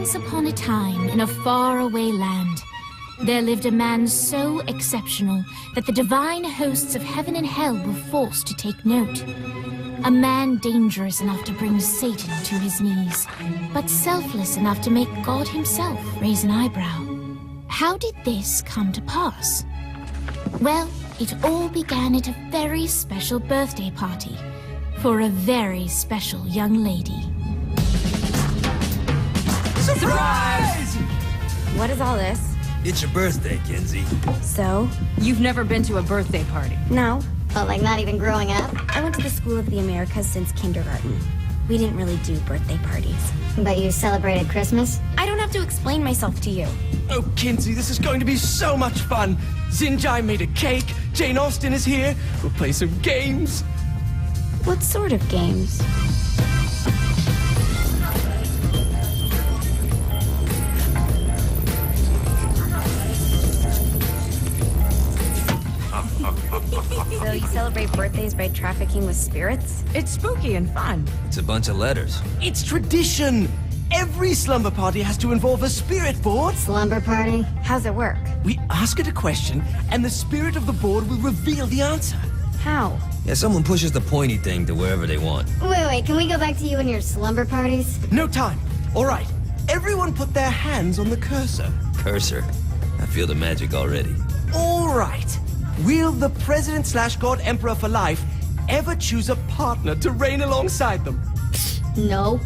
Once upon a time, in a faraway land, there lived a man so exceptional that the divine hosts of heaven and hell were forced to take note. A man dangerous enough to bring Satan to his knees, but selfless enough to make God himself raise an eyebrow. How did this come to pass? Well, it all began at a very special birthday party for a very special young lady. Surprise! What is all this? It's your birthday, Kinsey. So? You've never been to a birthday party? No. Oh, like not even growing up? I went to the School of the Americas since kindergarten. We didn't really do birthday parties. But you celebrated Christmas? I don't have to explain myself to you. Oh, Kinsey, this is going to be so much fun. Zinjai made a cake. Jane Austen is here. We'll play some games. What sort of games? So you celebrate birthdays by trafficking with spirits? It's spooky and fun. It's a bunch of letters. It's tradition. Every slumber party has to involve a spirit board. Slumber party? How's it work? We ask it a question, and the spirit of the board will reveal the answer. How? Yeah, someone pushes the pointy thing to wherever they want. Wait, can we go back to you and your slumber parties? No time. All right. Everyone put their hands on the cursor. Cursor. I feel the magic already. All right. Will the President/God Emperor for life ever choose a partner to reign alongside them? No.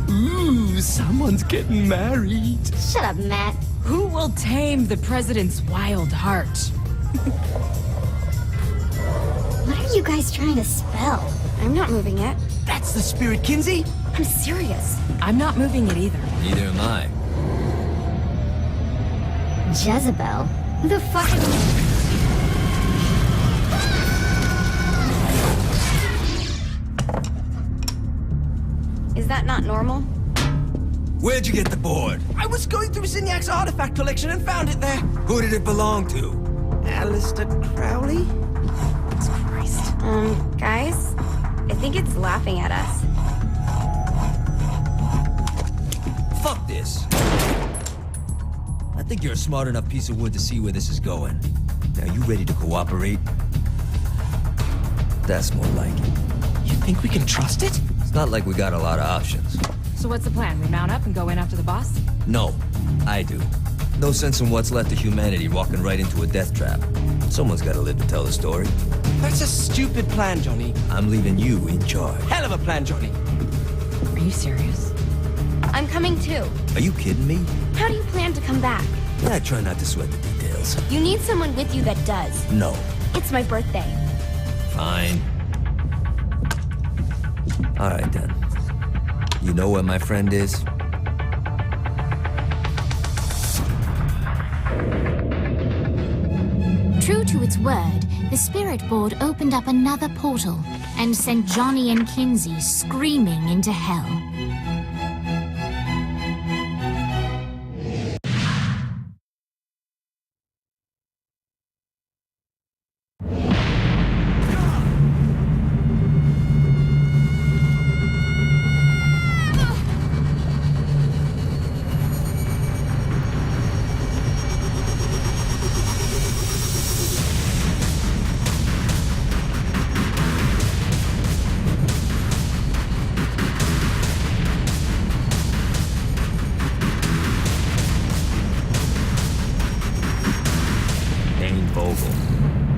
Ooh, someone's getting married. Shut up, Matt. Who will tame the president's wild heart? What are you guys trying to spell? I'm not moving it. That's the spirit, Kinsey. I'm serious. I'm not moving it either. Neither am I. Jezebel? Who the fuck is... Is that not normal? Where'd you get the board? I was going through Zinyak's artifact collection and found it there. Who did it belong to? Alistair Crowley? Christ. Guys? I think it's laughing at us. Fuck this. I think you're a smart enough piece of wood to see where this is going. Now, you ready to cooperate? That's more like it. You think we can trust it? It's not like we got a lot of options. So what's the plan? We mount up and go in after the boss? No, I do. No sense in what's left of humanity walking right into a death trap. Someone's gotta live to tell the story. That's a stupid plan, Johnny. I'm leaving you in charge. Hell of a plan, Johnny. Are you serious? I'm coming too. Are you kidding me? How do you plan to come back? I try not to sweat the details. You need someone with you that does. No. It's my birthday. Fine. All right, then. You know where my friend is? True to its word, the spirit board opened up another portal and sent Johnny and Kinsey screaming into hell.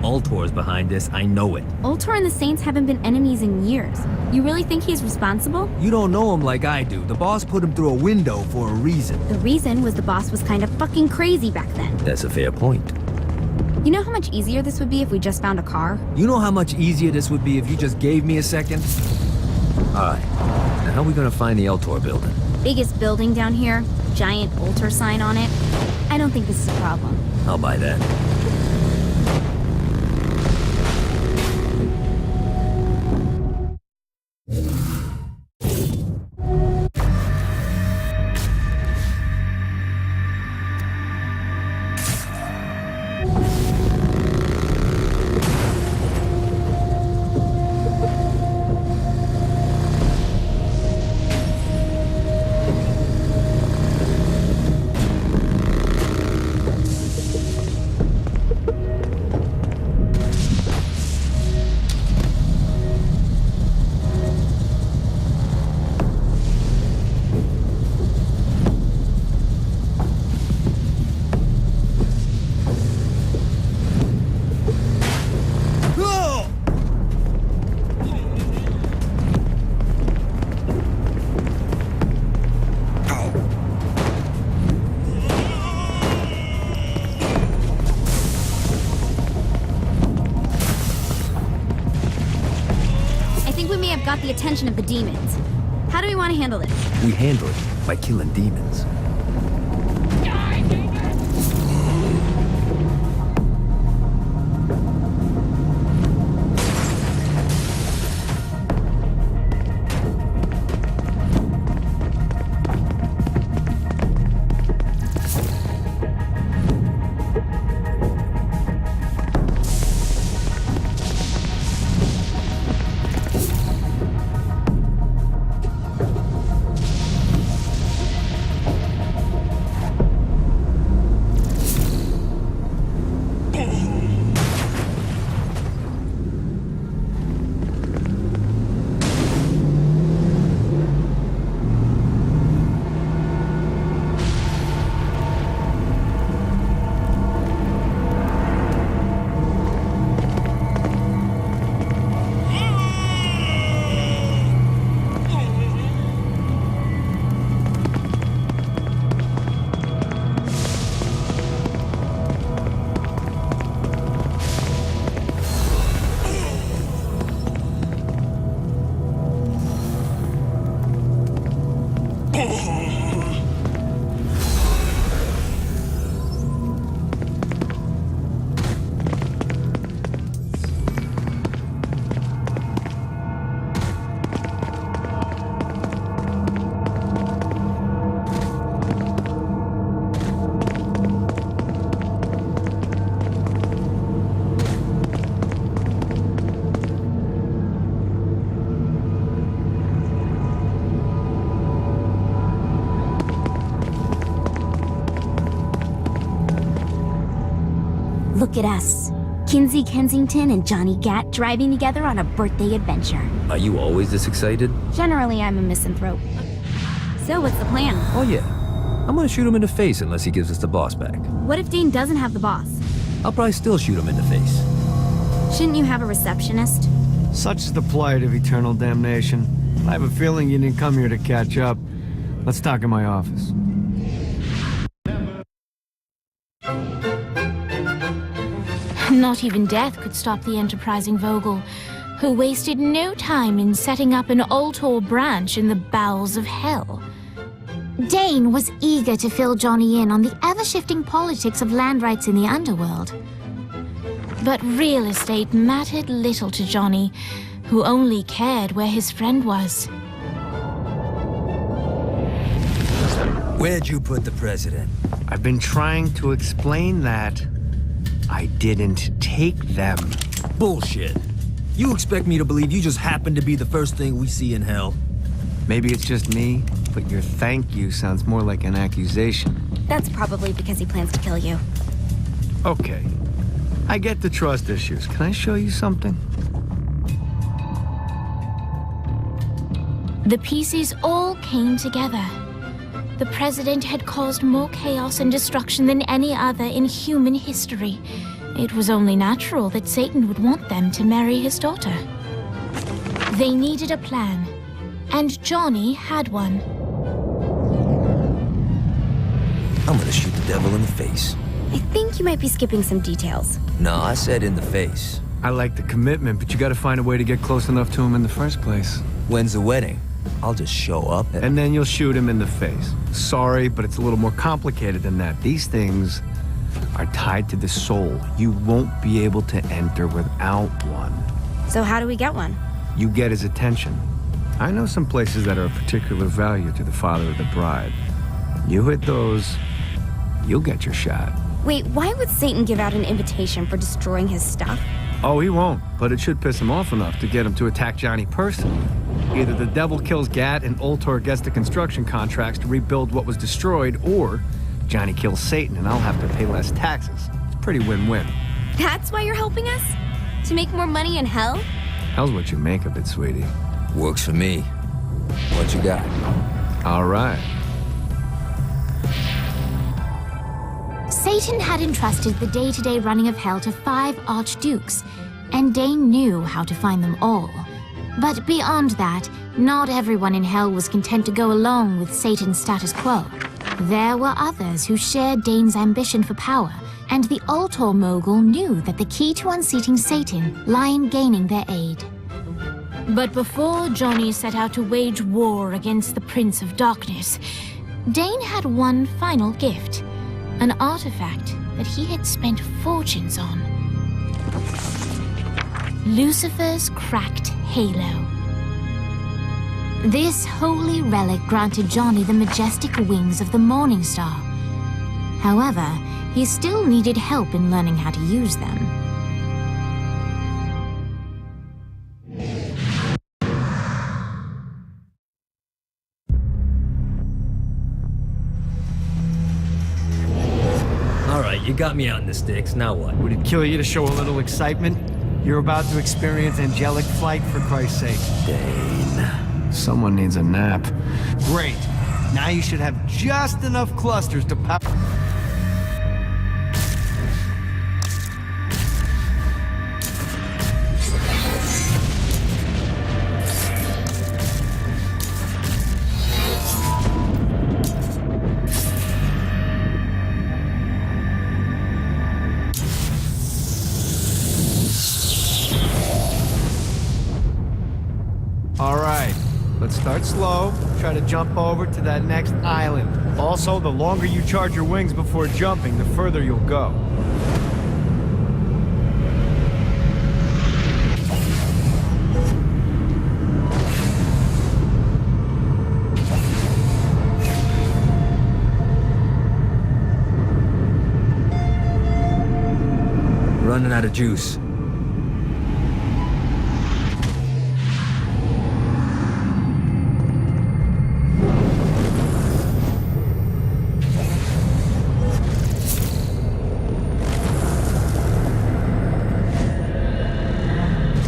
Ultor's behind this, I know it. Ultor and the Saints haven't been enemies in years. You really think he's responsible? You don't know him like I do. The boss put him through a window for a reason. The reason was the boss was kind of fucking crazy back then. That's a fair point. You know how much easier this would be if we just found a car? You know how much easier this would be if you just gave me a second? Alright, now how are we gonna find the Ultor building? Biggest building down here, giant Ultor sign on it. I don't think this is a problem. I'll buy that. got the attention of the demons. How do we want to handle this? We handle it by killing demons. Look at us. Kinsey Kensington and Johnny Gat driving together on a birthday adventure. Are you always this excited? Generally, I'm a misanthrope. So what's the plan? Oh yeah. I'm gonna shoot him in the face unless he gives us the boss back. What if Dane doesn't have the boss? I'll probably still shoot him in the face. Shouldn't you have a receptionist? Such is the plight of eternal damnation. I have a feeling you didn't come here to catch up. Let's talk in my office. Not even death could stop the enterprising Vogel, who wasted no time in setting up an Ultor branch in the bowels of hell. Dane was eager to fill Johnny in on the ever-shifting politics of land rights in the underworld. But real estate mattered little to Johnny, who only cared where his friend was. Where'd you put the president? I've been trying to explain that. I didn't take them. Bullshit. You expect me to believe you just happened to be the first thing we see in hell? Maybe it's just me, but your thank you sounds more like an accusation. That's probably because he plans to kill you. Okay. I get the trust issues. Can I show you something? The pieces all came together. The president had caused more chaos and destruction than any other in human history. It was only natural that Satan would want them to marry his daughter. They needed a plan, and Johnny had one. I'm gonna shoot the devil in the face. I think you might be skipping some details. No, I said in the face. I like the commitment, but you gotta find a way to get close enough to him in the first place. When's the wedding? I'll just show up And then you'll shoot him in the face. Sorry, but it's a little more complicated than that. These things are tied to the soul. You won't be able to enter without one. So how do we get one? You get his attention. I know some places that are of particular value to the father of the bride. You hit those, you'll get your shot. Wait, why would Satan give out an invitation for destroying his stuff? Oh, he won't, but it should piss him off enough to get him to attack Johnny personally. Either the devil kills Gat and Ultor gets the construction contracts to rebuild what was destroyed, or Johnny kills Satan and I'll have to pay less taxes. It's pretty win-win. That's why you're helping us? To make more money in hell? Hell's what you make of it, sweetie. Works for me. What you got? All right. Satan had entrusted the day-to-day running of hell to 5 archdukes, and Dane knew how to find them all. But beyond that, not everyone in hell was content to go along with Satan's status quo. There were others who shared Dane's ambition for power, and the Ultor mogul knew that the key to unseating Satan lay in gaining their aid. But before Johnny set out to wage war against the Prince of Darkness, Dane had one final gift, an artifact that he had spent fortunes on. Lucifer's cracked halo. This holy relic granted Johnny the majestic wings of the Morning Star. However, he still needed help in learning how to use them. Alright, you got me out in the sticks, now what? Would it kill you to show a little excitement? You're about to experience angelic flight, for Christ's sake. Dane. Someone needs a nap. Great. Now you should have just enough clusters to power. All right, let's start slow. Try to jump over to that next island. Also, the longer you charge your wings before jumping, the further you'll go. Running out of juice.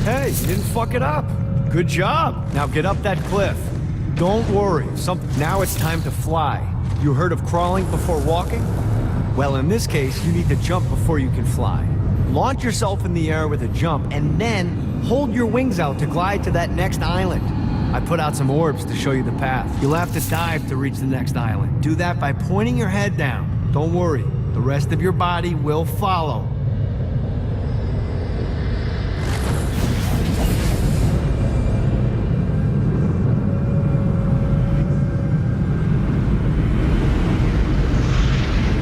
Hey, you didn't fuck it up. Good job. Now get up that cliff. Don't worry. Now it's time to fly. You heard of crawling before walking? Well, in this case, you need to jump before you can fly. Launch yourself in the air with a jump, and then hold your wings out to glide to that next island. I put out some orbs to show you the path. You'll have to dive to reach the next island. Do that by pointing your head down. Don't worry. The rest of your body will follow.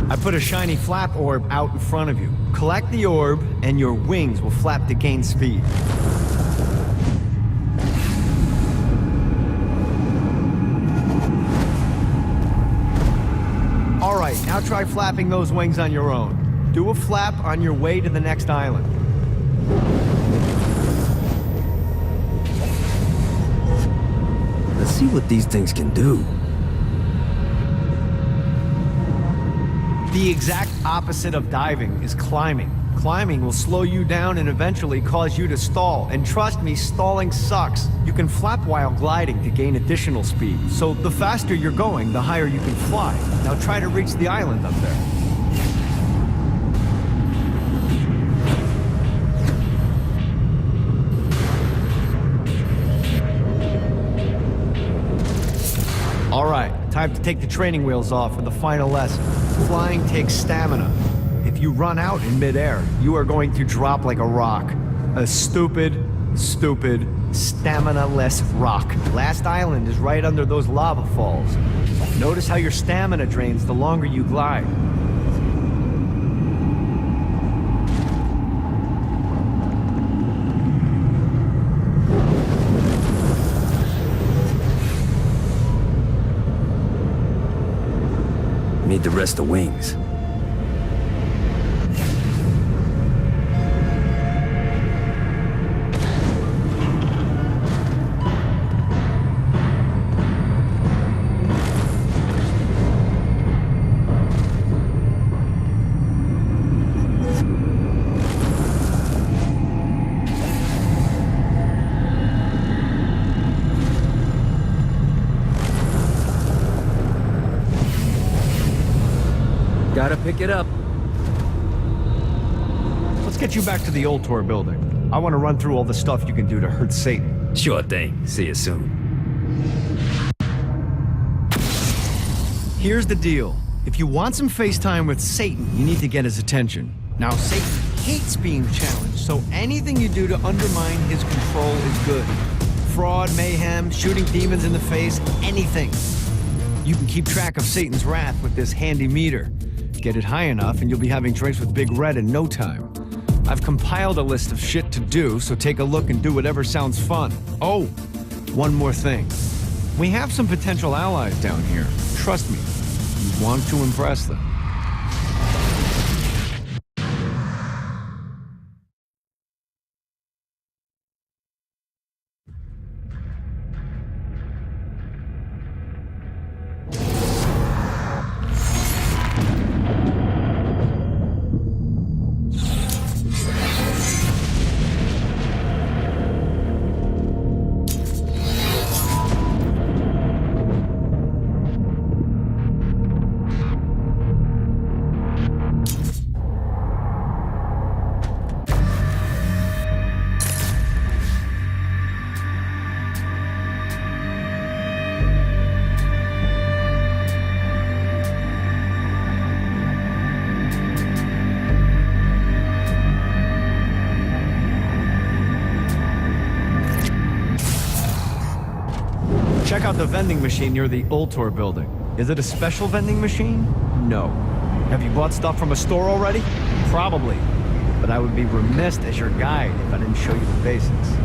I put a shiny flap orb out in front of you. Collect the orb, and your wings will flap to gain speed. All right, now try flapping those wings on your own. Do a flap on your way to the next island. Let's see what these things can do. The exact opposite of diving is climbing. Climbing will slow you down and eventually cause you to stall. And trust me, stalling sucks. You can flap while gliding to gain additional speed. So the faster you're going, the higher you can fly. Now try to reach the island up there. All right, time to take the training wheels off for the final lesson. Flying takes stamina. If you run out in midair, you are going to drop like a rock. A stupid, stamina-less rock. Last island is right under those lava falls. Notice how your stamina drains the longer you glide. Need the rest of wings. Gotta pick it up. Let's get you back to the Ultor building. I want to run through all the stuff you can do to hurt Satan. Sure thing. See you soon. Here's the deal. If you want some FaceTime with Satan, you need to get his attention. Now, Satan hates being challenged, so anything you do to undermine his control is good. fraud, mayhem, shooting demons in the face, anything. You can keep track of Satan's wrath with this handy meter. Get it high enough and you'll be having drinks with Big Red in no time. I've compiled a list of shit to do, so take a look and do whatever sounds fun. Oh, one more thing. We have some potential allies down here. Trust me, you want to impress them. Check out the vending machine near the Ultor building. Is it a special vending machine? No. Have you bought stuff from a store already? Probably. But I would be remiss as your guide if I didn't show you the basics.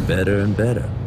Better and better.